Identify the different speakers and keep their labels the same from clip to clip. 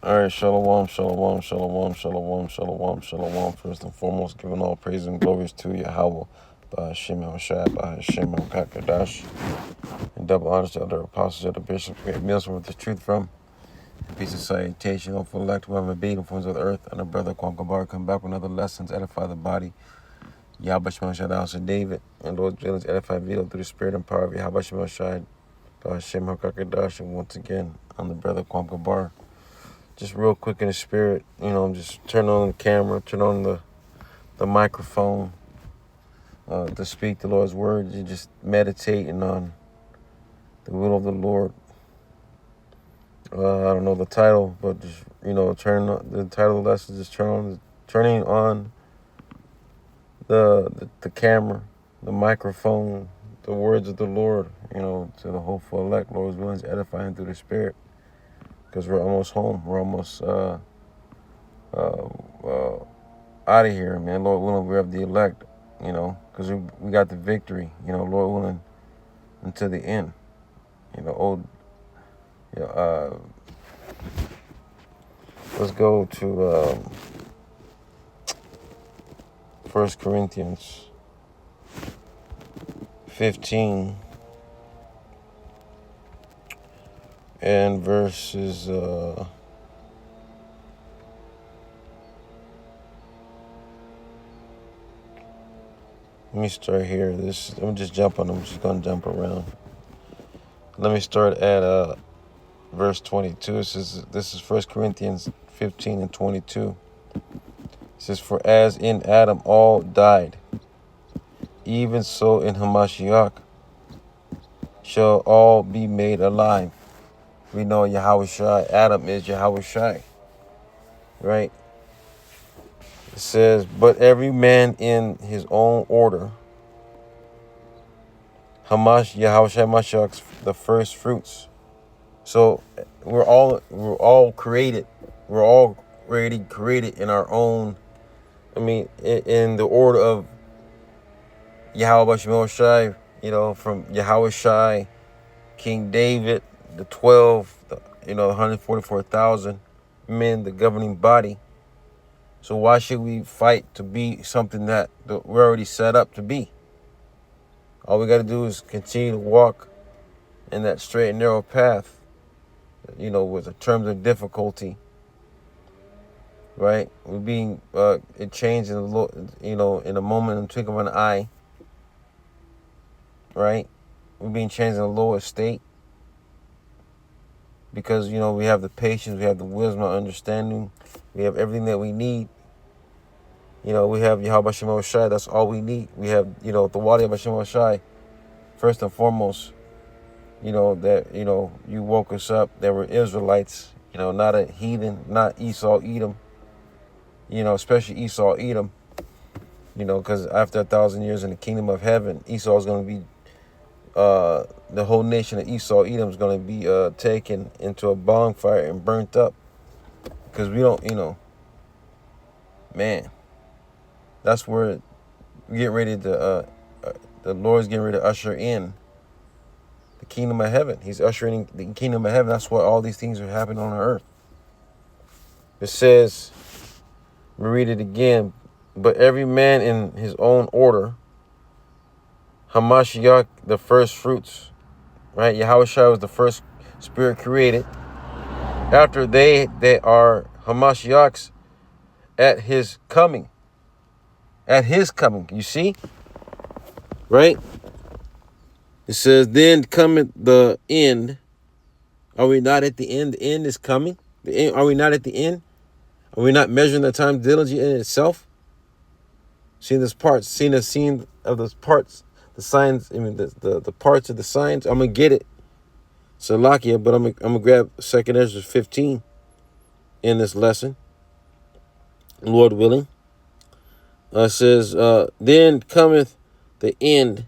Speaker 1: All right, shalom, shalom, shalom, shalom, shalom, shalom. First and foremost, giving all praise and glories to Yahweh, by Hashem Hoshai, by Hashem Kakadash, and double honors to other apostles, other bishops, great meals from the truth from. Peace and salutation, hopeful elect, whoever be, the forms of the earth, and our brother Kwam come back with another lesson to edify the body. Yahweh Shemel Shai, the house of David, and Lord Jalen's edify Vito through the spirit and power of Yahweh Shemel Shai, by Hashem Kakadash, and once again, I'm the brother Kwam. Just real quick in the spirit, just turn on the camera, turn on the microphone to speak the Lord's word. You're just meditating on the will of the Lord. I don't know the title, but just, turn on, the title of the lesson is just turning on the camera, the microphone, the words of the Lord, to the hopeful elect. Lord's willing to edifying through the spirit. Because we're almost home. We're almost out of here, man. Lord willing, we have the elect, because we got the victory, Lord willing, until the end. Let's go to 1 Corinthians 15 and verses let me start here. I'm just gonna jump around. Let me start at verse 22. This is 1 Corinthians 15 and 22. It says, "For as in Adam all died, even so in Hamashiach shall all be made alive." We know Yahweh Shai, Adam is Yahweh Shai, right? It says, "But every man in his own order, Yahweh Shai Mashiach, the first fruits." So we're all created. We're all already created in our own. In the order of Yahweh Shemel Shai, from Yahweh Shai, King David, the 12, the 144,000 men, the governing body. So why should we fight to be something that we're already set up to be? All we got to do is continue to walk in that straight and narrow path, with the terms of difficulty, right? We're being it changed in in a moment, in the twinkle of an eye, right? We're being changed in a lower state because we have the patience, we have the wisdom, understanding, we have everything that we need. We have Yahweh Shemel Shai. That's all we need. We have the water of Shemel Shai. First and foremost, that you woke us up. That we're Israelites. Not a heathen, not Esau, Edom. Especially Esau, Edom. Because after 1,000 years in the kingdom of heaven, Esau is going to be, the whole nation of Esau, Edom is going to be taken into a bonfire and burnt up. Because we don't, man, that's where we get ready to, the Lord's getting ready to usher in the kingdom of heaven. He's ushering in the kingdom of heaven. That's why all these things are happening on earth. It says, we read it again, "But every man in his own order, Hamashiach, the first fruits," right? Yahweh Shai was the first spirit created. After they are Hamashiachs at his coming. At his coming, you see? Right? It says, "Then cometh the end." Are we not at the end? The end is coming. Are we not at the end? Are we not measuring the time diligently in itself? Seeing of those parts, the signs. The parts of the signs. I'm gonna get it, Salakia, but I'm gonna grab 2 Ezra 15 in this lesson, Lord willing. It says, "Then cometh the end,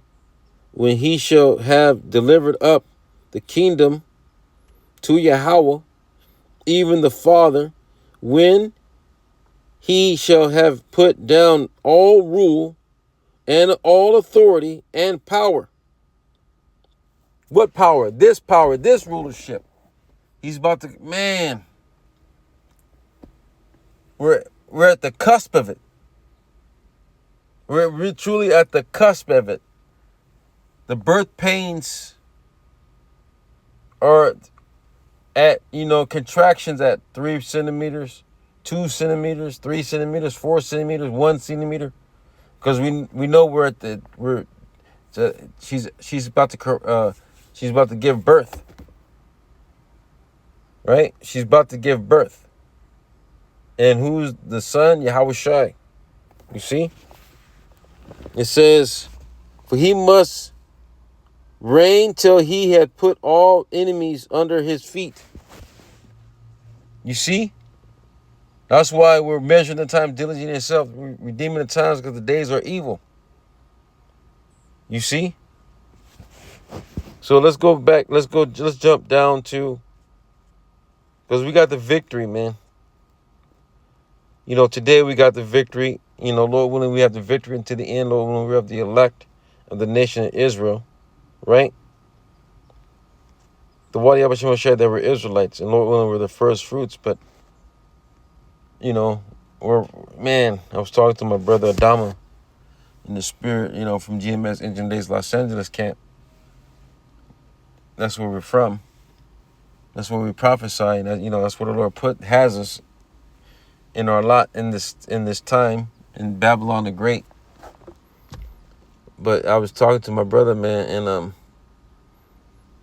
Speaker 1: when he shall have delivered up the kingdom to Yahweh, even the Father, when he shall have put down all rule and all authority and power." What power? This rulership. He's about to, man, We're at the cusp of it. We're truly at the cusp of it. The birth pains are at, contractions at 3 centimeters, 2 centimeters, 3 centimeters, 4 centimeters, 1 centimeter. Because we know she's about to give birth. Right? She's about to give birth. And who's the son? Yahushua. You see? It says, for he must reign till he had put all enemies under his feet. You see? That's why we're measuring the time diligently in itself. We're redeeming the times because the days are evil. You see? So let's go back. Let's jump down to, because we got the victory, man. Today we got the victory. Lord willing, we have the victory until the end. Lord willing, we have the elect of the nation of Israel, right? The Wadi Abba Shemashah, they were Israelites, and Lord willing, we're the first fruits. But, I was talking to my brother Adama in the spirit, from GMS Engine Days Los Angeles camp. That's where we're from. That's where we prophesy, and that's where the Lord has us in our lot in this time in Babylon the Great. But I was talking to my brother, man, and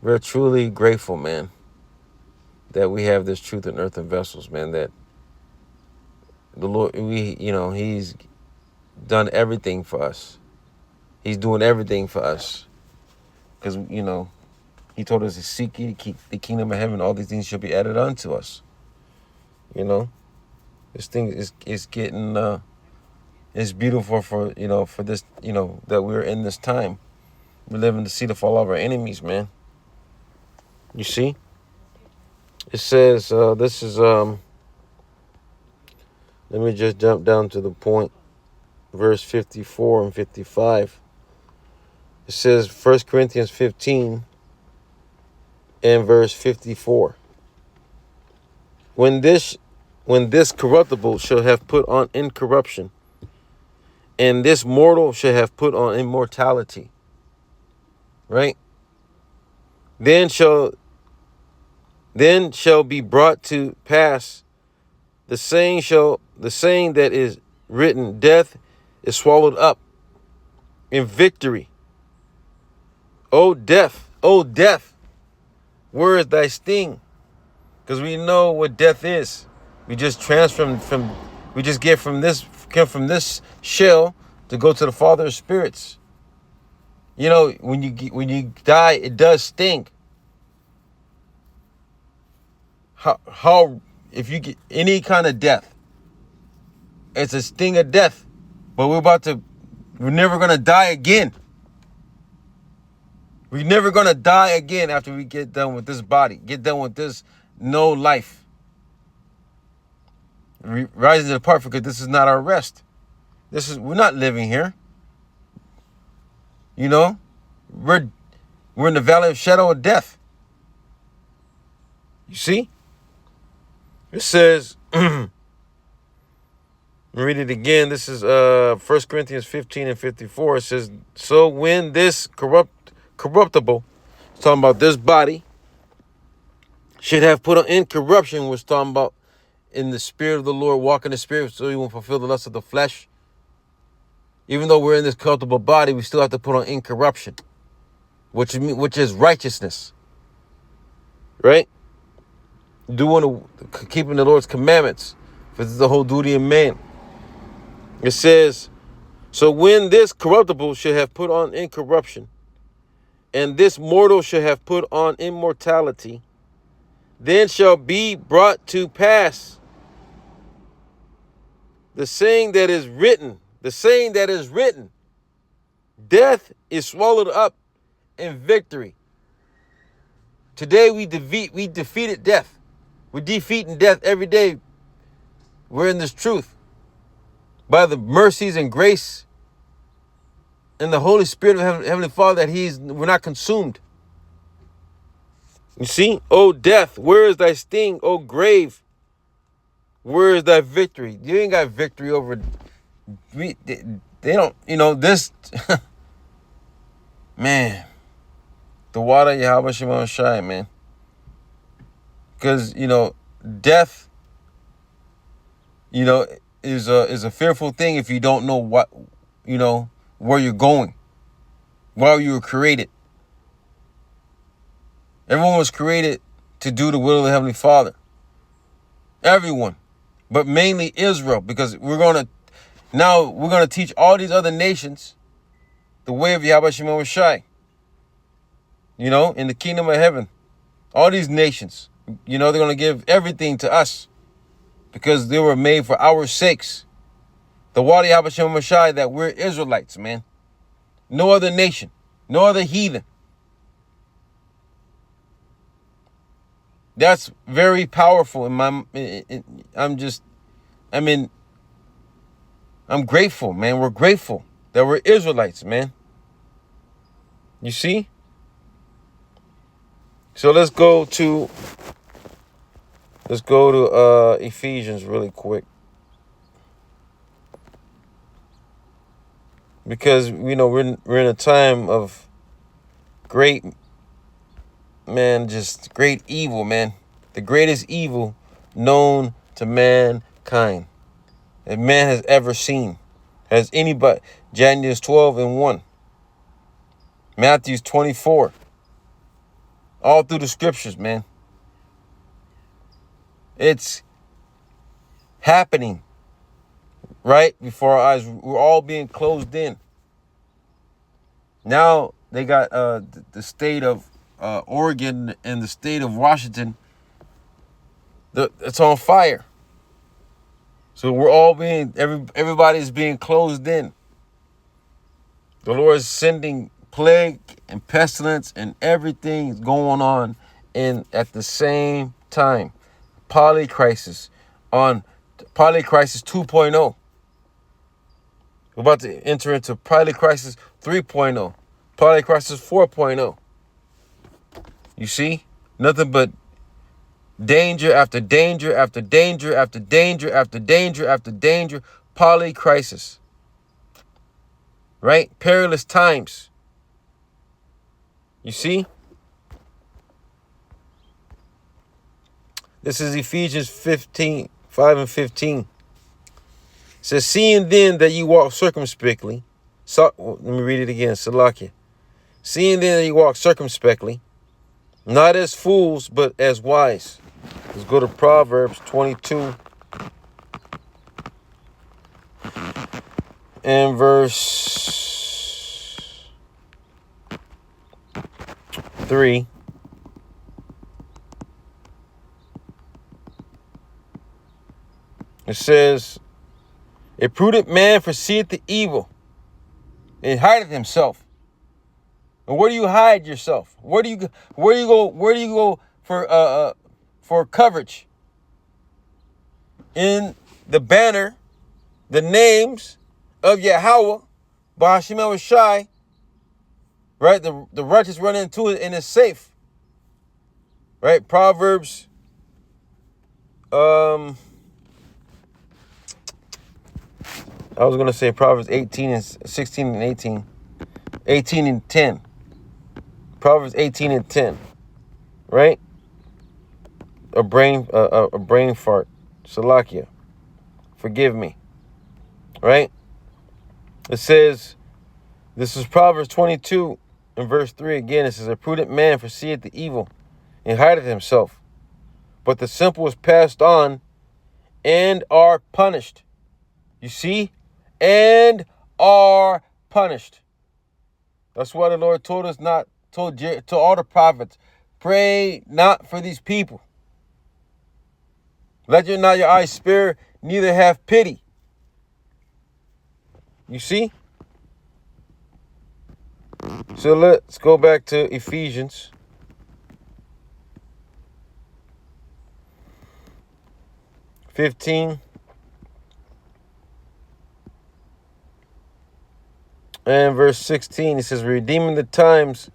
Speaker 1: we're truly grateful, man, that we have this truth in earthen vessels, man, that the Lord, he's done everything for us. He's doing everything for us. Because, he told us to seek ye to keep the kingdom of heaven. All these things shall be added unto us. This thing is getting, it's beautiful for this, that we're in this time. We're living to see the fall of our enemies, man. You see? It says, this is, let me just jump down to the point. Verse 54 and 55. It says 1 Corinthians 15 and verse 54. When this corruptible shall have put on incorruption, and this mortal shall have put on immortality, right? Then shall be brought to pass the saying that is written, death is swallowed up in victory. O death, where is thy sting? Because we know what death is. We just get from this shell to go to the Father of spirits. When you die, it does sting. How if you get any kind of death, it's a sting of death. But we're never gonna die again. We're never gonna die again after we get done with this body, get done with this no life. Rising to depart, because this is not our rest. We're not living here. We're in the valley of shadow of death. You see? It says, read it again. This is 1 Corinthians 15 and 54. It says, so when this corruptible, it's talking about this body, should have put on incorruption, was talking about in the spirit of the Lord, walk in the spirit, so you won't fulfill the lust of the flesh. Even though we're in this corruptible body, we still have to put on incorruption, which is righteousness, right? Keeping the Lord's commandments, for this is the whole duty of man. It says, so when this corruptible shall have put on incorruption, and this mortal shall have put on immortality, then shall be brought to pass the saying that is written, death is swallowed up in victory. Today we defeated death. We're defeating death every day. We're in this truth. By the mercies and grace and the Holy Spirit of Heavenly Father, that we're not consumed. You see? O death, where is thy sting? O grave, Where is that victory? You ain't got victory over. They don't. This. Man, the water Yahweh Shimon Shai, man. Because death, is a fearful thing if you don't know where you're going, while you were created. Everyone was created to do the will of the Heavenly Father. Everyone, but mainly Israel, because we're gonna teach all these other nations the way of Yahweh Shemel Shai. In the kingdom of heaven, all these nations, they're gonna give everything to us because they were made for our sakes. The water Yahweh Shemel Shai, that we're Israelites, man. No other nation, no other heathen. That's very powerful. I'm grateful, man. We're grateful that we're Israelites, man. You see? So let's go to Ephesians really quick. Because we're in a time of great evil, man. The greatest evil known to mankind that man has ever seen. Has anybody? January 12:1. Matthew 24. All through the scriptures, man. It's happening right before our eyes. We're all being closed in. Now they got the state of Oregon and the state of Washington. It's on fire. So we're all everybody's being closed in. The Lord is sending plague and pestilence and everything is going on at the same time. Polycrisis 2.0. We're about to enter into Polycrisis 3.0. Polycrisis 4.0. You see? Nothing but danger after danger after danger after danger after danger after danger. Polycrisis. Right? Perilous times. You see? This is Ephesians 5:15. It says, seeing then that you walk circumspectly. Let me read it again. Salakia. Seeing then that you walk circumspectly, not as fools, but as wise. Let's go to Proverbs 22 and verse 3. It says, a prudent man foreseeth the evil and hideth himself. And where do you hide yourself? Where do you go for coverage? In the banner, the names of Yahweh, Ba'ashim El-Shai, right? The righteous run into it and it's safe. Right? Proverbs, I was going to say Proverbs 18 and 16 and 18. 18 and 10. Proverbs 18 and 10. Right? A brain fart. Salakia. Forgive me. Right? It says, this is Proverbs 22 and verse 3 again. It says, a prudent man foreseeth the evil and hideth himself. But the simple is passed on and are punished. You see? And are punished. That's why the Lord told us told all the prophets, pray not for these people. Let not your eyes spare, neither have pity. You see? So let's go back to Ephesians. (15) and verse 16, it says, redeeming the times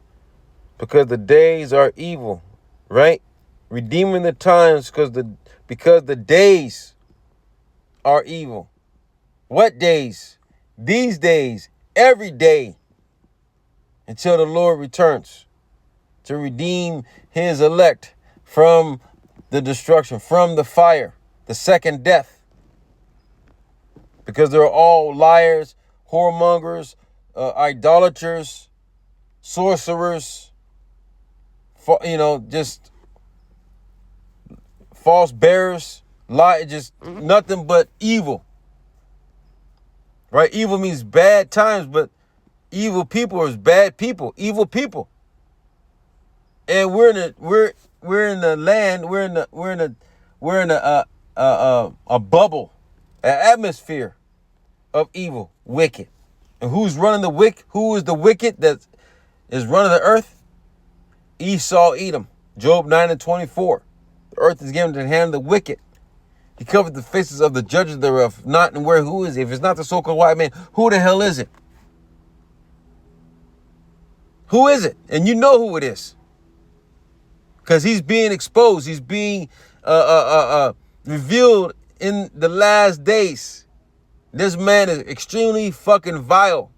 Speaker 1: because the days are evil, right? Redeeming the times because the days are evil. What days? These days, every day, until the Lord returns to redeem his elect from the destruction, from the fire, the second death. Because they're all liars, whoremongers, idolaters, sorcerers, just false bearers, just nothing but evil. Right? Evil means bad times, but evil people is bad people, evil people. And we're in the land, we're in a bubble, an atmosphere of evil, wicked. And who's running the wicked? Who is the wicked that is running the earth? Esau, Edom. Job 9:24. The earth is given to the hand of the wicked. He covered the faces of the judges thereof. Not and where who is it? If it's not the so-called white man, who the hell is it? Who is it? And you know who it is. Because he's being exposed. He's being revealed in the last days. This man is extremely fucking vile.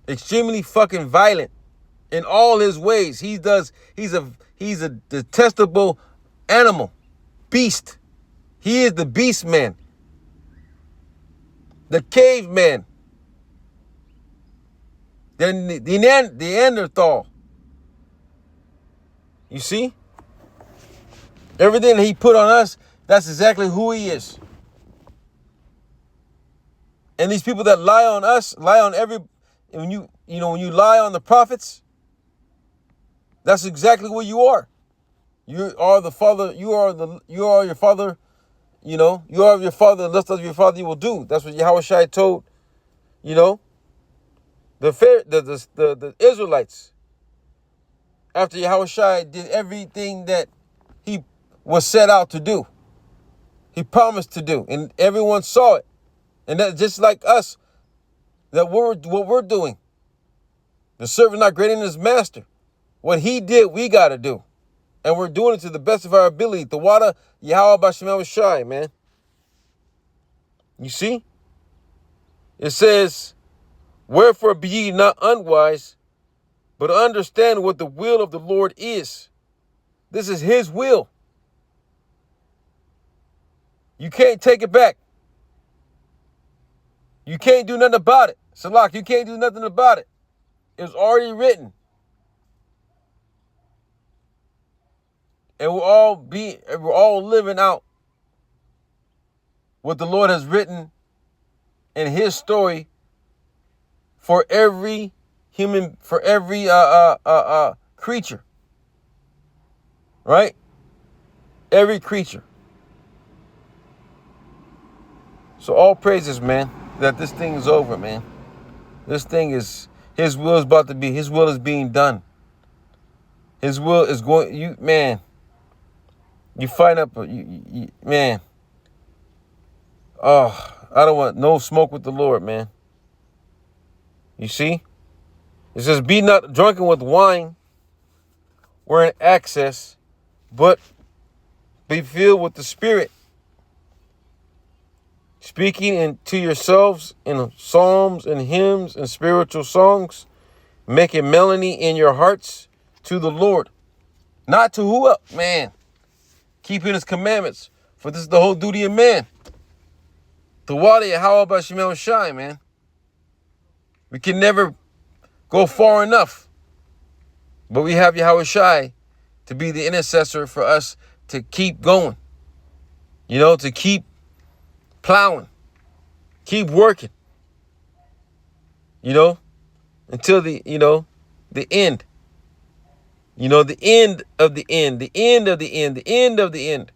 Speaker 1: Extremely fucking violent in all his ways. He's a detestable animal. Beast. He is the beast man. The caveman. The Neanderthal. You see? Everything he put on us, that's exactly who he is. And these people that lie on us, lie on when you lie on the prophets, that's exactly what you are. You are the father, you are your father, you are your father, lest of your father you will do. That's what Yahushua told, the Israelites. After Yahushua did everything that he was set out to do. He promised to do. And everyone saw it. And that just like us, that what we're doing. The servant not greater than his master. What he did, we got to do. And we're doing it to the best of our ability. The water, Yahweh B'Shem Shai, man. You see? It says, wherefore be ye not unwise, but understand what the will of the Lord is. This is his will. You can't take it back. You can't do nothing about it. Salak, you can't do nothing about it. It's already written. And we're all living out what the Lord has written in his story for every human, for every creature. Right? Every creature. So all praises, man, that this thing is over, man. This thing is, his will is being done. His will is going, you find up, man. Oh, I don't want no smoke with the Lord, man. You see? It says, be not drunken with wine, wherein excess, but be filled with the Spirit, speaking to yourselves in psalms and hymns and spiritual songs, making melody in your hearts to the Lord. Not to who else? Man. Keeping his commandments. For this is the whole duty of man. The water, how about Shemel Shai, man? We can never go far enough. But we have Yahweh Shai to be the intercessor for us to keep going. To keep plowing. Keep working. Until the end. The end of the end. The end of the end. The end of the end.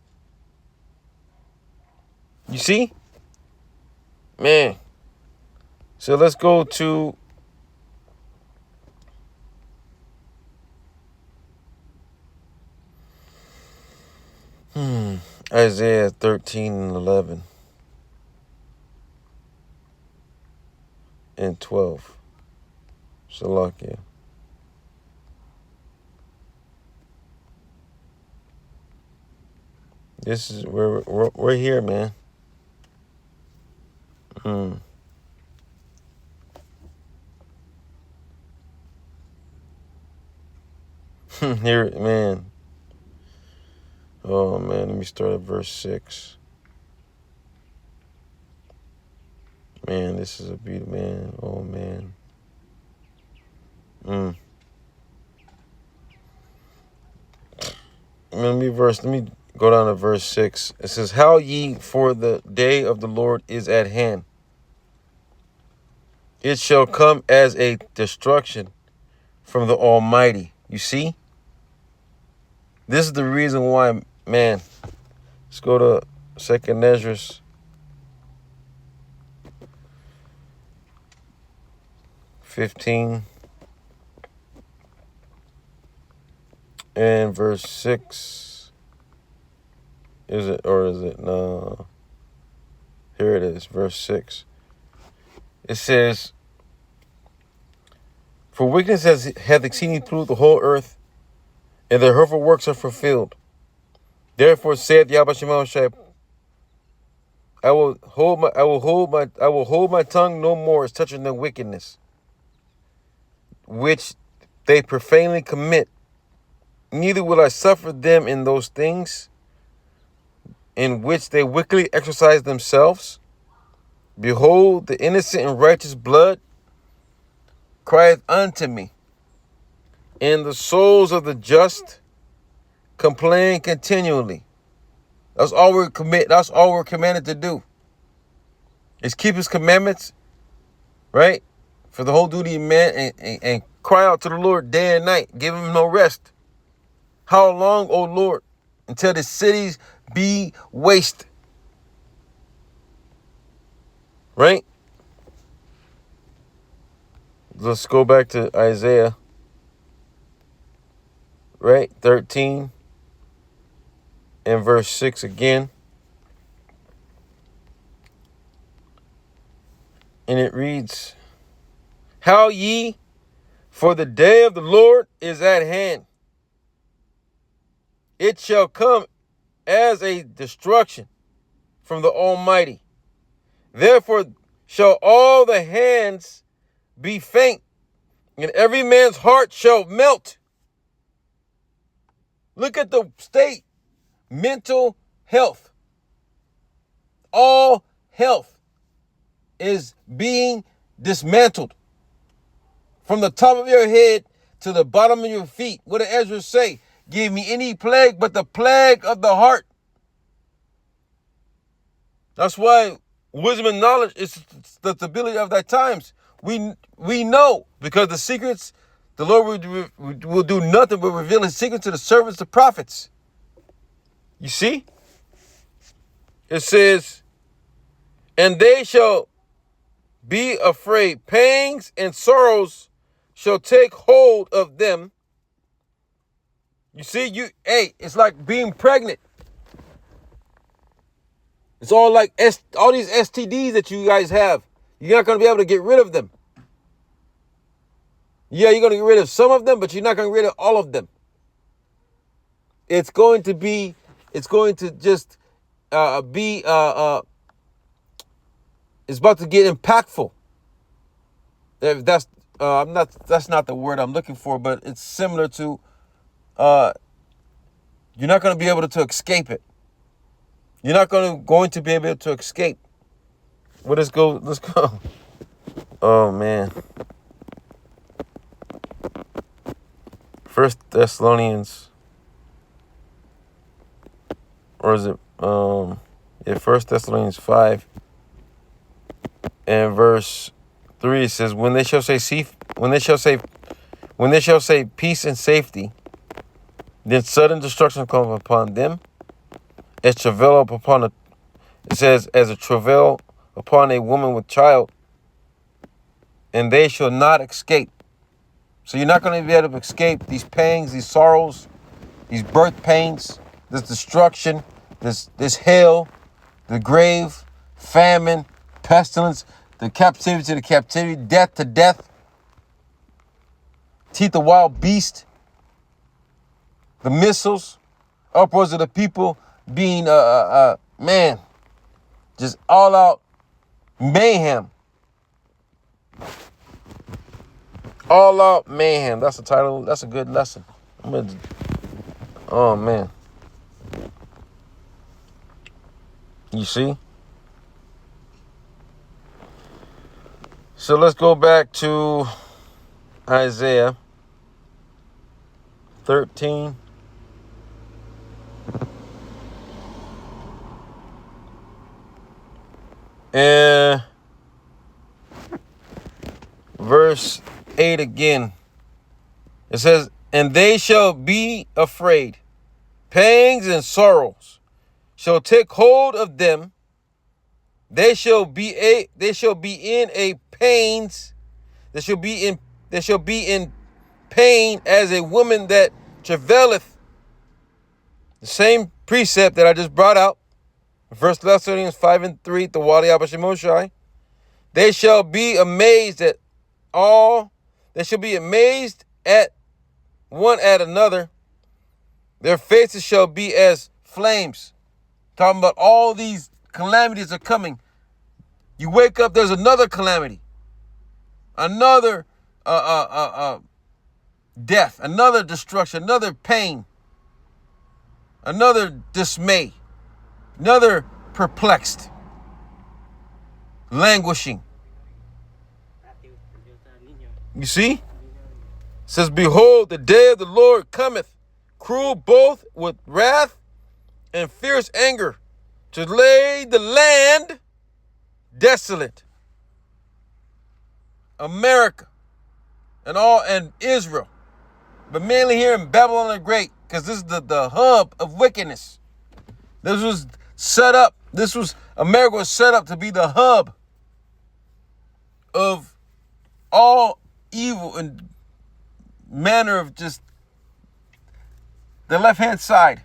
Speaker 1: You see? Man. So let's go to Isaiah 13 and 11 and 12. Salakia. This is where we're here, man. Here, man. Oh, man. Let me start at verse 6. Man, this is a beautiful, man. Oh, man. Let me go down to verse 6. It says, how ye, for the day of the Lord is at hand. It shall come as a destruction from the Almighty. You see? This is the reason why, man. Let's go to 2nd Ezra 15 and verse 6. Is it, or is it? No. Here it is, verse 6. It says, for wickedness hath exceedingly polluted the whole earth, and their hurtful works are fulfilled. Therefore saith Yahweh Shemel, I will hold my tongue no more as touching their wickedness, which they profanely commit. Neither will I suffer them in those things in which they wickedly exercise themselves. Behold, the innocent and righteous blood crieth unto me, and the souls of the just complain continually. That's all we're commanded to do, is keep his commandments, right? For the whole duty of man, and cry out to the Lord day and night. Give him no rest. How long, O Lord, until the cities be waste? Right? Let's go back to Isaiah, right? 13 and verse 6 again. And it reads, how ye, for the day of the Lord is at hand. It shall come as a destruction from the Almighty. Therefore shall all the hands be faint, and every man's heart shall melt. Look at the state. Mental health. All health is being dismantled. From the top of your head to the bottom of your feet. What did Ezra say? Give me any plague but the plague of the heart. That's why wisdom and knowledge is the stability of thy times. We know, because the secrets, the Lord will do nothing but reveal his secrets to the servants, the prophets. You see? It says, and they shall be afraid. Pangs and sorrows shall take hold of them. You see, it's like being pregnant. It's all like all these STDs that you guys have. You're not going to be able to get rid of them. Yeah, you're going to get rid of some of them, but you're not going to get rid of all of them. It's going to just be, it's about to get impactful. That's not the word I'm looking for, but it's similar to, you're not going to be able to escape it. You're not going to be able to escape. Well, let's go. Oh, man. 1 Thessalonians. Or is it, 1 Thessalonians 5 and verse 3, it says, when they shall say peace and safety, then sudden destruction come upon them, as travail it says, as a travail upon a woman with child, and they shall not escape. So you're not going to be able to escape these pangs, these sorrows, these birth pains, this destruction, this hell, the grave, famine, pestilence, the captivity to the captivity, death to death, teeth of wild beast, the missiles, upwards of the people being, man, just all out Mayhem. All out mayhem. That's the title. That's a good lesson. Oh, man. You see? So let's go back to Isaiah 13. And verse 8 again. It says, and they shall be afraid. Pangs and sorrows shall take hold of them. They shall be in a pains. They shall be in pain as a woman that travaileth. The same precept that I just brought out. 1 Thessalonians 5:3, the Wali Abashemoshai. They shall be amazed at all. They shall be amazed at one at another. Their faces shall be as flames. Talking about all these calamities are coming. You wake up, there's another calamity. Another death, another destruction, another pain, another dismay, another perplexed, languishing. You see? It says, behold, the day of the Lord cometh, cruel both with wrath and fierce anger, to lay the land desolate. America and Israel, but mainly here in Babylon the Great, because this is the hub of wickedness. This was set up. America was set up to be the hub of all evil and manner of just the left-hand side.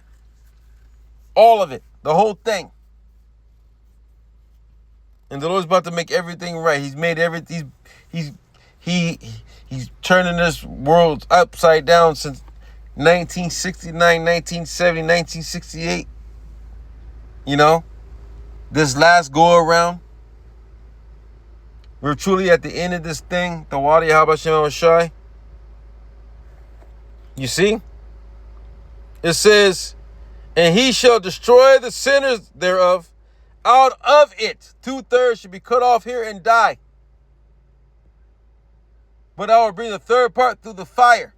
Speaker 1: All of it, the whole thing. And the Lord's about to make everything right. He's made everything. He's turning this world upside down since 1969, 1970, 1968. You know, this last go around, we're truly at the end of this thing. The Wadi Habashem Shai. You see? It says, and he shall destroy the sinners thereof. Out of it, 2/3 should be cut off here and die. But I will bring the third part through the fire.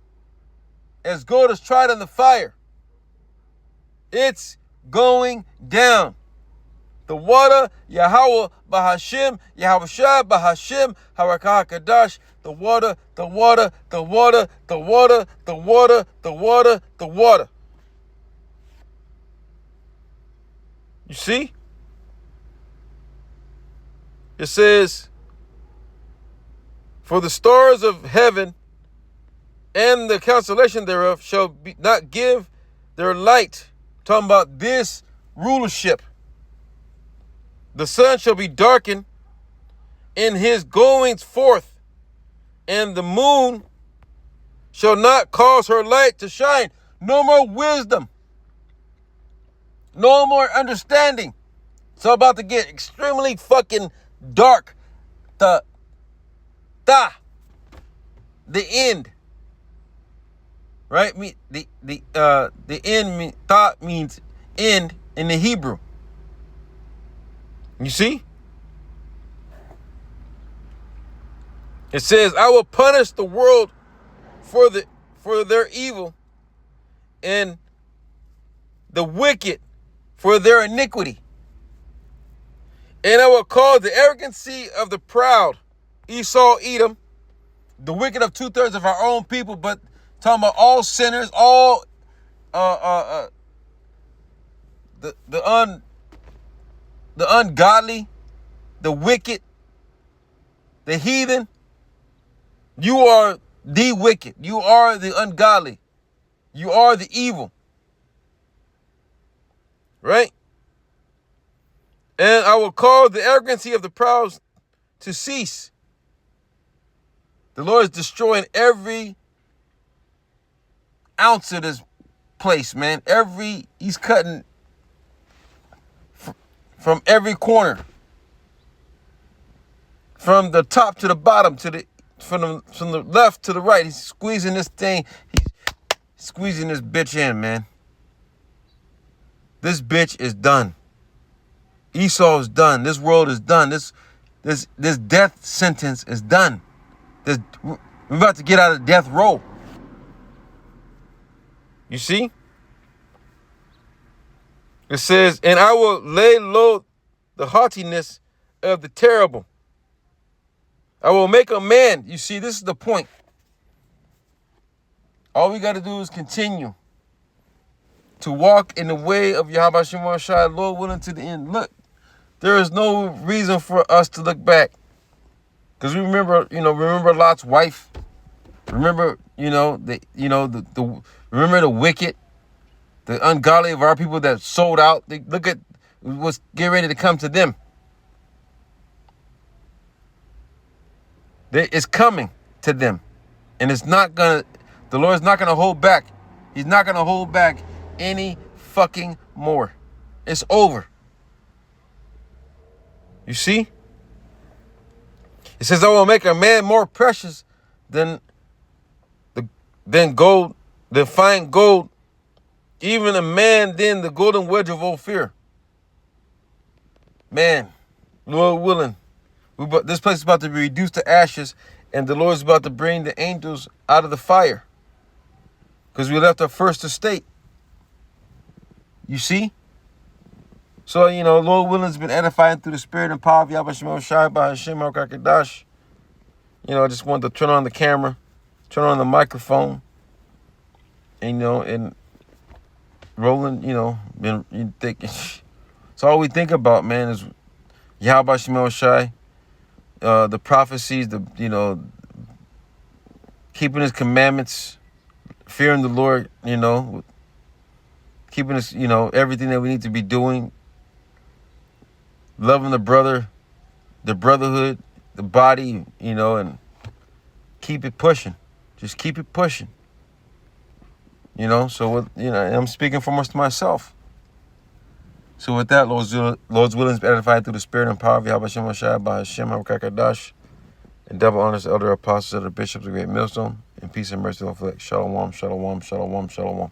Speaker 1: As gold is tried in the fire. It's going down. The water, Yahweh Bahashim, Yahweh Shai Bahashim, Harakah Kadash, the water, the water, the water, the water, the water, the water, the water. You see? It says, for the stars of heaven and the constellation thereof shall not give their light. Talking about this rulership. The sun shall be darkened in his goings forth, and the moon shall not cause her light to shine. No more wisdom. No more understanding. It's about to get extremely fucking dark. The end. Right? The end thought means end in the Hebrew. You see? It says, I will punish the world for their evil, and the wicked for their iniquity. And I will cause the arrogancy of the proud, Esau, Edom, the wicked of 2/3 of our own people, but talking about all sinners, all the ungodly, the wicked, the heathen. You are the wicked. You are the ungodly. You are the evil. Right? And I will cause the arrogancy of the proud to cease. The Lord is destroying every ounce of this place, man. He's cutting from every corner. from the top to the bottom, from the left to the right. He's squeezing this thing. He's squeezing this bitch in, man. This bitch is done. Esau is done. This world is done. This death sentence is done. We're about to get out of death row. You see? It says, and I will lay low the haughtiness of the terrible. I will make a man. You see, this is the point. All we got to do is continue to walk in the way of Yahweh Shema Shai, Lord willing, to the end. Look, there is no reason for us to look back. Because we remember Lot's wife. Remember, remember the wicked, the ungodly of our people that sold out. Look at what's getting ready to come to them. It's coming to them. And the Lord's not going to hold back. He's not going to hold back any fucking more. It's over. You see? It says, I will make a man more precious than gold, than fine gold, even a man than the golden wedge of Ophir. Man, Lord willing, this place is about to be reduced to ashes, and the Lord is about to bring the angels out of the fire. Because we left our first estate. You see? So, Lord willing has been edifying through the spirit and power of Yahweh Shema Shai by Hashem HaKadosh. I just wanted to turn on the camera, turn on the microphone, and, and rolling, been thinking. So all we think about, man, is Yahweh Shema Shai, the prophecies, keeping his commandments, fearing the Lord, keeping us, everything that we need to be doing, loving the brother, the brotherhood, the body, and keep it pushing. Just keep it pushing. So, I'm speaking for myself. So with that, Lord's willing is edified through the spirit and power of Yahweh Shem Shai by Hashem HaKadosh, and double honors to elder apostles of the bishops of the great millstone, and peace and mercy on flesh. Shalom, shalom, shalom, shalom.